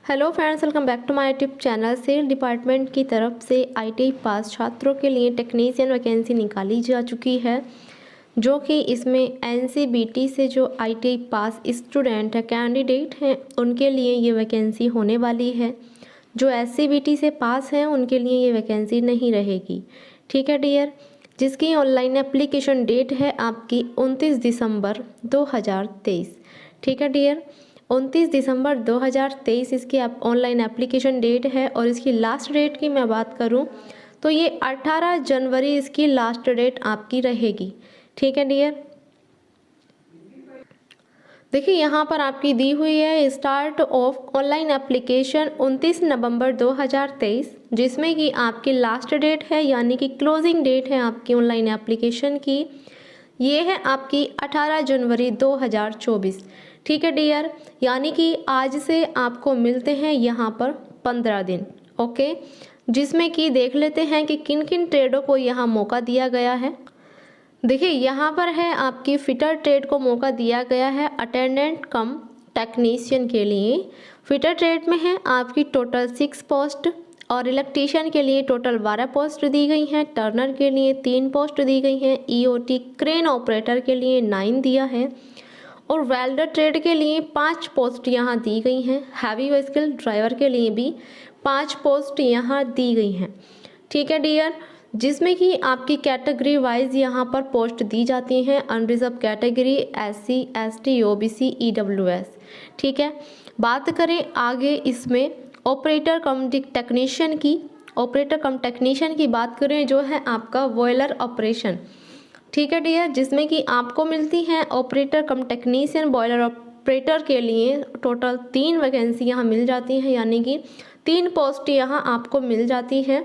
Hello friends, welcome back to my YouTube channel. Cell department की तरफ से ITI pass छात्रों के लिए टेक्नीशियन वैकेंसी निकाली जा चुकी है, जो कि इसमें एनसीबीटी से जो आईटीआई पास स्टूडेंट है, कैंडिडेट हैं, उनके लिए ये वैकेंसी होने वाली है। जो एससीबीटी से पास हैं उनके लिए ये वैकेंसी नहीं रहेगी। ठीक है डियर, जिसकी ऑनलाइन एप्लीकेशन डेट है आपकी 29 दिसंबर 2023। ठीक है डियर, 29 दिसंबर 2023 इसकी ऑनलाइन एप्लीकेशन डेट है। और इसकी लास्ट डेट की मैं बात करूं तो ये 18 जनवरी इसकी लास्ट डेट आपकी रहेगी। ठीक है डियर, देखिए यहाँ पर आपकी दी हुई है स्टार्ट ऑफ ऑनलाइन एप्लीकेशन 29 नवंबर 2023, जिसमें कि आपकी लास्ट डेट है यानी कि क्लोजिंग डेट है आपकी ऑनलाइन एप्लीकेशन की, ये है आपकी 18 जनवरी 2024। ठीक है डियर, यानी कि आज से आपको मिलते हैं यहाँ पर 15 दिन। ओके, जिसमें कि देख लेते हैं कि किन किन ट्रेडों को यहाँ मौका दिया गया है। देखिए यहाँ पर है आपकी फिटर ट्रेड को मौका दिया गया है अटेंडेंट कम टेक्नीशियन के लिए। फिटर ट्रेड में है आपकी टोटल 6 पोस्ट और इलेक्ट्रीशियन के लिए टोटल 12 पोस्ट दी गई हैं। टर्नर के लिए 3 पोस्ट दी गई हैं। ईओटी क्रेन ऑपरेटर के लिए 9 दिया है और वेल्डर ट्रेड के लिए 5 पोस्ट यहाँ दी गई हैं। हैवी व्हीकल ड्राइवर के लिए भी 5 पोस्ट यहाँ दी गई हैं। ठीक है डियर, जिसमें कि आपकी कैटेगरी वाइज यहाँ पर पोस्ट दी जाती हैं। Unreserved category SC, ST, OBC, EWS. ठीक है, बात करें आगे इसमें ऑपरेटर कम टेक्नीशियन की। ऑपरेटर कम टेक्नीशियन की बात करें जो है आपका बॉयलर ऑपरेशन। ठीक है डियर, जिसमें कि आपको मिलती हैं operator cum technician boiler operator के लिए टोटल 3 वैकेंसी यहाँ मिल जाती हैं, यानी कि 3 पोस्ट यहाँ आपको मिल जाती हैं।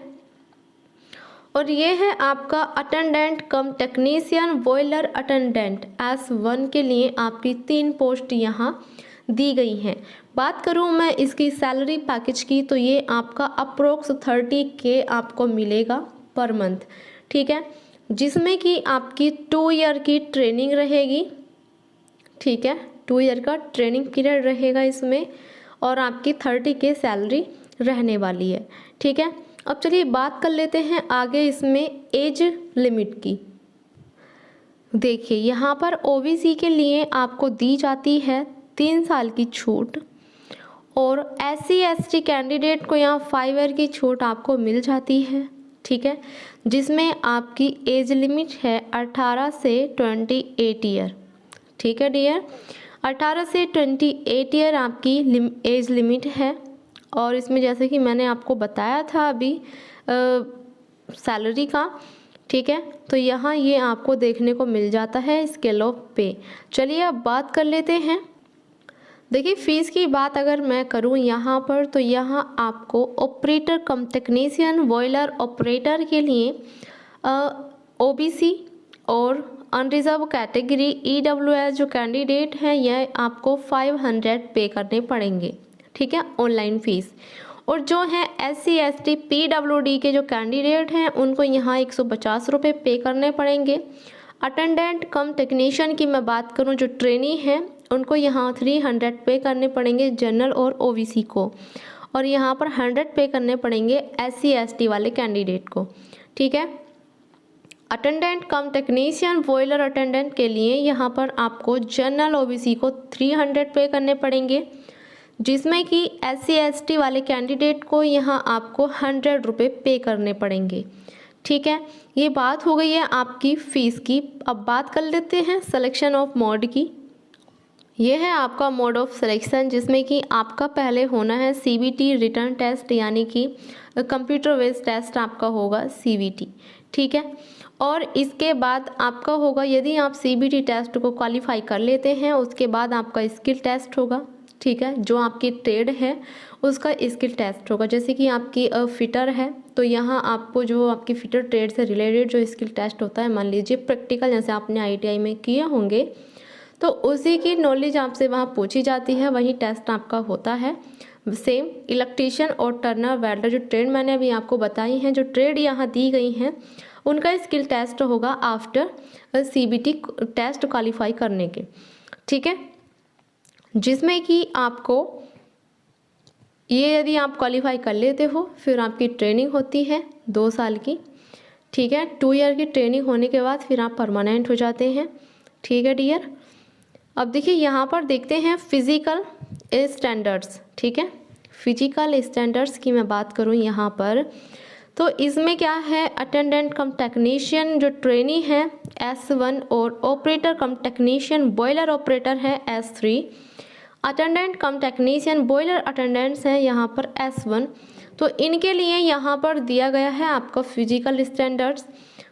और ये है आपका अटेंडेंट कम टेक्नीशियन बॉयलर अटेंडेंट S1 के लिए आपकी 3 पोस्ट यहाँ दी गई हैं। बात करूँ मैं इसकी सैलरी पैकेज की तो ये आपका अप्रोक्स 30K आपको मिलेगा पर मंथ। ठीक है, जिसमें कि आपकी 2 ईयर की ट्रेनिंग रहेगी। ठीक है, 2 ईयर का ट्रेनिंग पीरियड रहेगा इसमें और आपकी 30K सैलरी रहने वाली है। ठीक है, अब चलिए बात कर लेते हैं आगे इसमें एज लिमिट की। देखिए यहाँ पर ओबीसी के लिए आपको दी जाती है 3 साल की छूट और एससी एसटी कैंडिडेट को यहाँ 5 ईयर की छूट आपको मिल जाती है। ठीक है, जिसमें आपकी एज लिमिट है 18 से 28 ईयर। ठीक है डियर, 18 से 28 ईयर आपकी एज लिमिट है। और इसमें जैसे कि मैंने आपको बताया था अभी सैलरी का। ठीक है, तो यहाँ ये आपको देखने को मिल जाता है स्केल ऑफ पे। चलिए अब बात कर लेते हैं। देखिए फ़ीस की बात अगर मैं करूँ यहाँ पर तो यहाँ आपको operator cum technician boiler operator के लिए ओबीसी और अनरिजर्व कैटेगरी ईडब्ल्यूएस जो कैंडिडेट हैं यह आपको 500 पे करने पड़ेंगे। ठीक है, ऑनलाइन फ़ीस। और जो है एससी एसटी पीडब्ल्यूडी के जो कैंडिडेट हैं उनको यहाँ 150 रुपये पे करने पड़ेंगे। अटेंडेंट कम टेक्नीशियन की मैं बात करूँ जो ट्रेनी हैं उनको यहाँ 300 पे करने पड़ेंगे जनरल और ओबीसी को, और यहाँ पर 100 पे करने पड़ेंगे एससी एसटी वाले कैंडिडेट को। ठीक है, अटेंडेंट कम टेक्नीशियन बॉयलर अटेंडेंट के लिए यहाँ पर आपको जनरल ओबीसी को 300 पे करने पड़ेंगे, जिसमें कि एससी एसटी वाले कैंडिडेट को यहाँ आपको 100 रुपये पे करने पड़ेंगे। ठीक है, ये बात हो गई है आपकी फ़ीस की। अब बात कर लेते हैं सिलेक्शन ऑफ मोड की। ये है आपका मोड ऑफ सिलेक्शन, जिसमें कि आपका पहले होना है सीबीटी रिटर्न टेस्ट, यानी कि कंप्यूटर बेस्ड टेस्ट आपका होगा सीबीटी। ठीक है, और इसके बाद आपका होगा, यदि आप सीबीटी टेस्ट को क्वालिफाई कर लेते हैं उसके बाद आपका स्किल टेस्ट होगा। ठीक है, जो आपकी ट्रेड है उसका स्किल टेस्ट होगा। जैसे कि आपकी फिटर है तो यहाँ आपको जो आपकी फिटर ट्रेड से रिलेटेड जो स्किल टेस्ट होता है, मान लीजिए प्रैक्टिकल जैसे आपने आईटीआई में किए होंगे तो उसी की नॉलेज आपसे वहाँ पूछी जाती है, वही टेस्ट आपका होता है। सेम इलेक्ट्रीशियन और टर्नर वेल्डर जो ट्रेड मैंने अभी आपको बताई हैं, जो ट्रेड यहाँ दी गई हैं उनका स्किल टेस्ट होगा आफ्टर सीबीटी टेस्ट क्वालिफाई करने के। ठीक है, जिसमें कि आपको ये यदि आप क्वालिफाई कर लेते हो फिर आपकी ट्रेनिंग होती है 2 साल की, ठीक है। 2 ईयर की ट्रेनिंग होने के बाद फिर आप परमानेंट हो जाते हैं, ठीक है डियर। अब देखिए यहाँ पर देखते हैं फिजिकल स्टैंडर्ड्स, ठीक है। फिजिकल स्टैंडर्ड्स की मैं बात करूँ यहाँ पर, तो इसमें क्या है, अटेंडेंट कम टेक्नीशियन जो ट्रेनी है S1 और operator cum technician boiler operator है S3। अटेंडेंट कम टेक्नीशियन बॉयलर अटेंडेंट्स हैं यहाँ पर S1। तो इनके लिए यहाँ पर दिया गया है आपका फिजिकल स्टैंडर्ड्स।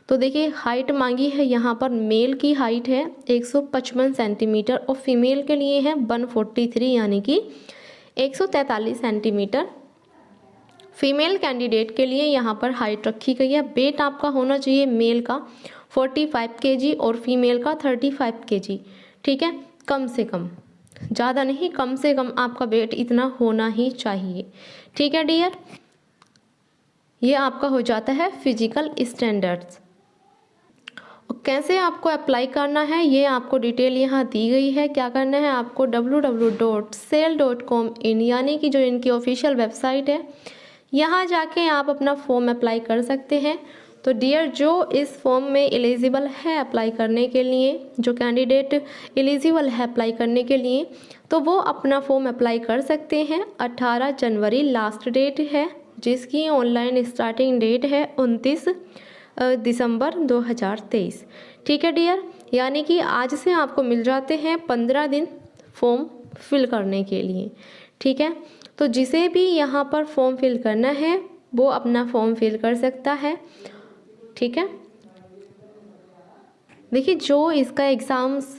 तो देखिए हाइट मांगी है यहाँ पर, मेल की हाइट है 155 सेंटीमीटर और फीमेल के लिए है 143 यानी कि 143 सेंटीमीटर। फीमेल कैंडिडेट के लिए यहाँ पर हाइट रखी गई है। वेट आपका होना चाहिए मेल का 45 kg और फीमेल का 35 kg, ठीक है। कम से कम, ज़्यादा नहीं, कम से कम आपका वेट इतना होना ही चाहिए, ठीक है डियर। ये आपका हो जाता है फिजिकल स्टैंडर्ड्स। कैसे आपको अप्लाई करना है ये आपको डिटेल यहाँ दी गई है। क्या करना है आपको, www.sel.com इन यानी कि जो इनकी ऑफिशियल वेबसाइट है, यहाँ जाके आप अपना फॉर्म अप्लाई कर सकते हैं। तो डियर, जो इस फॉर्म में एलिजिबल है अप्लाई करने के लिए, जो कैंडिडेट एलिजिबल है अप्लाई करने के लिए, तो वो अपना फॉर्म अप्लाई कर सकते हैं। 18 जनवरी लास्ट डेट है, जिसकी ऑनलाइन स्टार्टिंग डेट है 29 दिसंबर 2023, ठीक है डियर। यानी कि आज से आपको मिल जाते हैं 15 दिन फॉर्म फिल करने के लिए, ठीक है। तो जिसे भी यहाँ पर फॉर्म फिल करना है वो अपना फॉर्म फिल कर सकता है, ठीक है। देखिए जो इसका एग्ज़ाम्स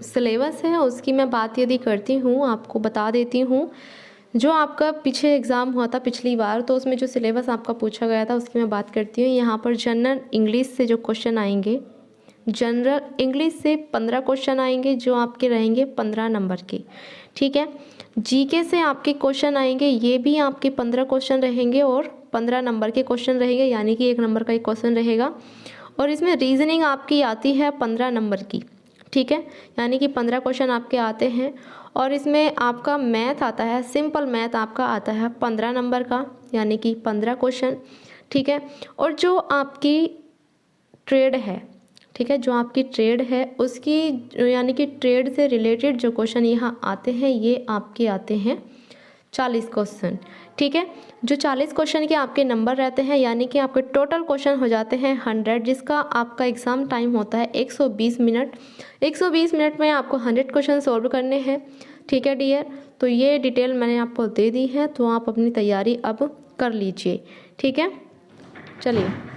सिलेबस है उसकी मैं बात यदि करती हूँ, आपको बता देती हूँ। जो आपका पीछे एग्ज़ाम हुआ था पिछली बार, तो उसमें जो सिलेबस आपका पूछा गया था उसकी मैं बात करती हूँ। यहाँ पर जनरल इंग्लिश से जो क्वेश्चन आएंगे, जनरल इंग्लिश से 15 क्वेश्चन आएंगे जो आपके रहेंगे 15 नंबर के, ठीक है। जीके से आपके क्वेश्चन आएंगे, ये भी आपके 15 क्वेश्चन रहेंगे और 15 नंबर के क्वेश्चन रहेंगे, यानी कि 1 नंबर का एक क्वेश्चन रहेगा। और इसमें रीजनिंग आपकी आती है 15 नंबर की, ठीक है, यानी कि 15 क्वेश्चन आपके आते हैं। और इसमें आपका मैथ आता है, सिंपल मैथ आपका आता है 15 नंबर का, यानी कि 15 क्वेश्चन, ठीक है। और जो आपकी ट्रेड है, ठीक है, जो आपकी ट्रेड है उसकी यानी कि ट्रेड से रिलेटेड जो क्वेश्चन यहाँ आते हैं ये आपके आते हैं 40 क्वेश्चन, ठीक है। जो 40 क्वेश्चन के आपके नंबर रहते हैं, यानी कि आपके टोटल क्वेश्चन हो जाते हैं 100, जिसका आपका एग्ज़ाम टाइम होता है 120 मिनट। 120 मिनट में आपको 100 क्वेश्चन सॉल्व करने हैं, ठीक है डियर। तो ये डिटेल मैंने आपको दे दी है, तो आप अपनी तैयारी अब कर लीजिए, ठीक है। चलिए।